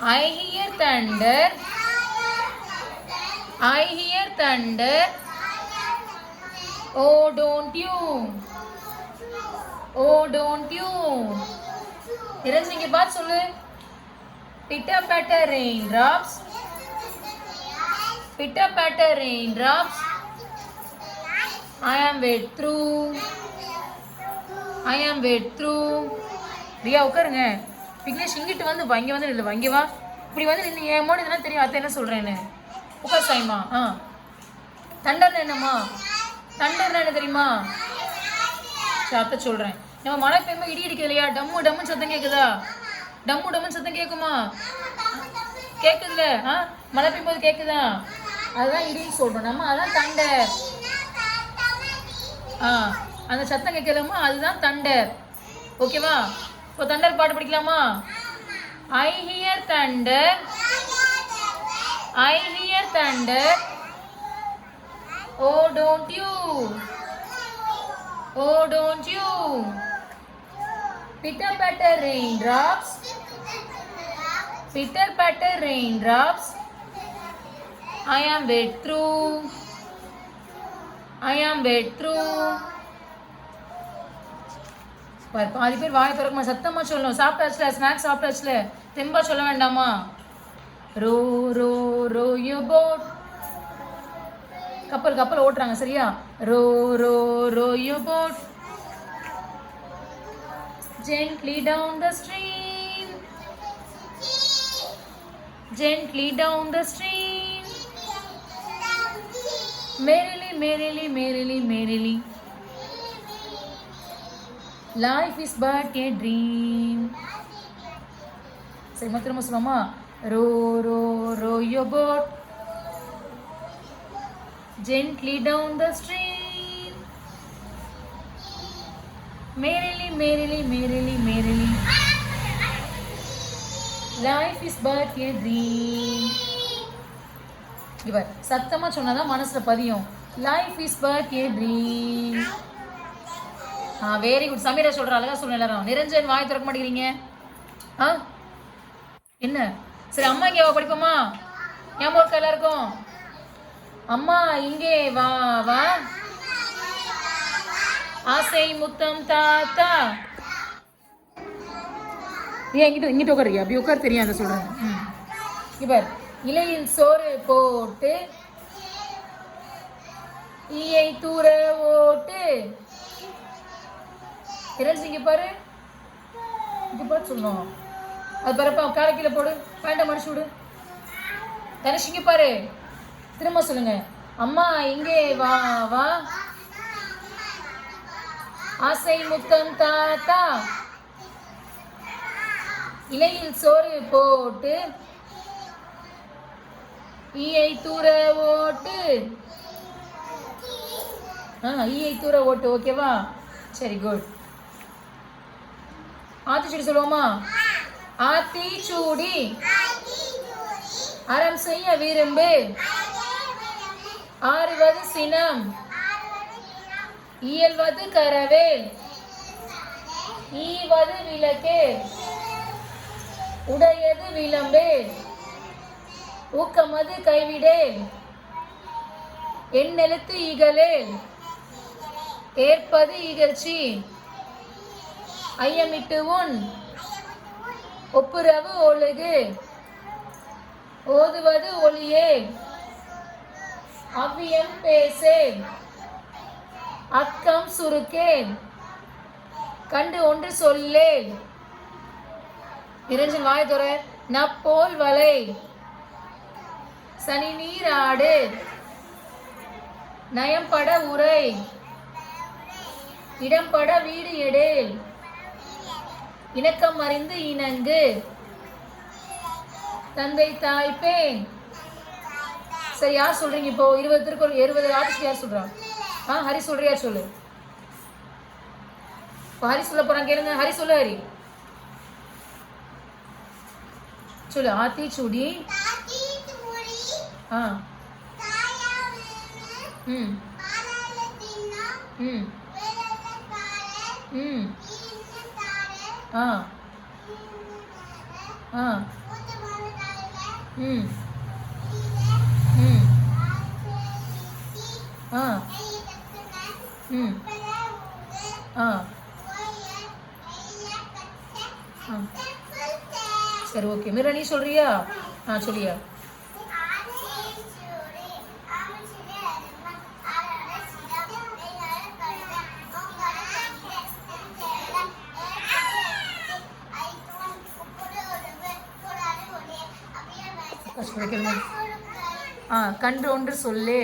I hear thunder. I hear thunder. Oh, don't you? Oh, don't you? Niranjan இங்க பார்த்து சொல்லு. Pitter patter raindrops. Pitter patter raindrops. I am wet through. I am wet through. Riya உட்காருங்க. விக்னேஷ் இங்கிட்டு வந்து வா, இங்கே வந்து இல்லை இங்கே வா. இப்படி வந்து நின்று என் மோடி இதெல்லாம் தெரியும். அத்தை என்ன சொல்கிறேன்னு உட்கார் சாய்மா. தண்டர்னா என்னம்மா? தண்டர்னா என்ன தெரியுமா? சரி அத்தை சொல்கிறேன். நம்ம மழை பெய்யும்போது இடி இடிக்குது இல்லையா? டம்மு டம்முன்னு சத்தம் கேட்குதா? டம்மு டம்முன்னு சத்தம் கேட்குமா? கேட்குதுல்ல? மழை பெய்யும்போது கேட்குதா? அதுதான் இடின்னு சொல்கிறோம் நம்ம. அதுதான் தண்டர். அந்த சத்தம் கேட்கலாமா? அதுதான் தண்டர். ஓகேவா? இப்போ தண்டர் பாட்டு படிக்கலாமா? I hear thunder. I hear thunder. Oh, don't you? Oh, don't you? Pitter patter raindrops. Pitter patter raindrops. I am wet through. I am wet through. பாதி பேர் வாய் திறக்குமா? சத்தமா சொல்லணும். சாப்பிட்டாச்சுல? ஸ்நாக்ஸ் சாப்பிட்டாச்சுல? தெம்பா சொல்ல வேண்டாமா? Row row row you boat. கப்பல் ஓட்டுறாங்க சரியா? Row row row you boat gently down the stream. Gently down the stream. Merrily, merrily, merrily, merrily. Life is but a dream. சரி திரும்ப சொல்லுமா? Row row row your boat gently down the stream. Merrily, merrily, merrily, merrily. Life is but a dream. இவர் சத்தமா சொன்னாதான் மனசுல பதியும். Life is but a dream. Very good. Sameera சொல்ற அழகா சொல்ல எல்லாரும். நிரஞ்சன் வாய் திறக்க மாட்டேங்கிறீங்க. என்ன? சரி அம்மா இங்கே வா படிப்போமா? ஞாபகம் இருக்கா எல்லாருக்கும்? அம்மா இங்கே வா வா, ஆசை முத்தம் தாத்தா. ஏன் இங்கிட்டு உட்காருறியா? அப்படி உட்கார் தெரியும். அதை சொல்றேன். இவர் இலையில் சோறு போட்டு ஈயை தூர ஓட்டு. இங்க பாரு, இங்க பாரு சொல்லணும். அது பரப்பா காலை கீழே போடு, பேண்ட மடிச்சு விடு. தனுஷ் இங்க பாரு, திரும்ப சொல்லுங்க. அம்மா இங்கே வா வா, ஆசை முத்தம் தாத்தா, இலையில் சோறு போட்டு ஈயை தூர ஓட்டு. ஈயை தூர ஓட்டு. ஓகேவா? சரி குட். ஆத்திச்சூடி சொல்லுவோமா? ஆத்திச்சூடி அறம் செய்ய விரும்பு, ஆறுவது சினம், இயல்வது கரவேல், ஈவது விளக்கே, உடையது விளம்பே, ஊக்கமது கைவிடே, எண்ணெழுத்து இகழே, ஏற்பது இகழ்ச்சி, ஐயமிட்டு உன், ஒப்புரவு ஒழுகு, ஓதுவது ஒளியே, அவ்வியம் பேசே, அக்கம் சுருக்கே, கண்டு ஒன்று சொல்லே. நிரஞ்சன் வாய் துற. நப்போல் வலை, சனி நீர் ஆடு, நயம்பட உரை, இடம்பட வீடு எடேல், இணக்கம் அறிந்து இணங்கு, தந்தை தாய்ப்பேன். சரி யார் சொல்றீங்க இப்போ? 20 திருக்குறள் 20 ஆர்டிஸ்ட் யார் சொல்றா? ஹரி சொல்றியா? சொல்லு. ஹரி சொல்ல போறான், கேளுங்க. ஹரி சொல்லு. ஹரி சொல்லு. ஆத்திச்சூடி ம் ம் ஆ ம் ஆ ஆ சரி ஓகே மீரா நீ சொல்றியா? ஆ சொல்லியா? ஆ கன்று ஒன்று சொல்லே.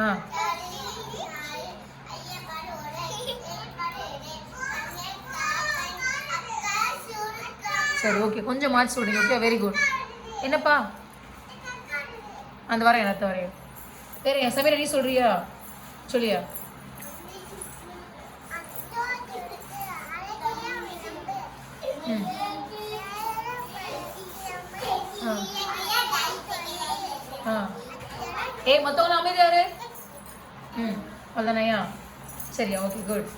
ஆ சரி ஓகே கொஞ்சம் மாற்றி சொல்றீங்க. Okay very good. என்னப்பா அந்த வரேன் என்னத்த வரையும் வேற என் சமையல் நீ சொல்றியா? சொல்லியா? ம் ஆ ஆ ஏய் மற்றவங்கள அமைதியாரு. ம் அவ்வளோதானையா? சரியா ஓகே குட்.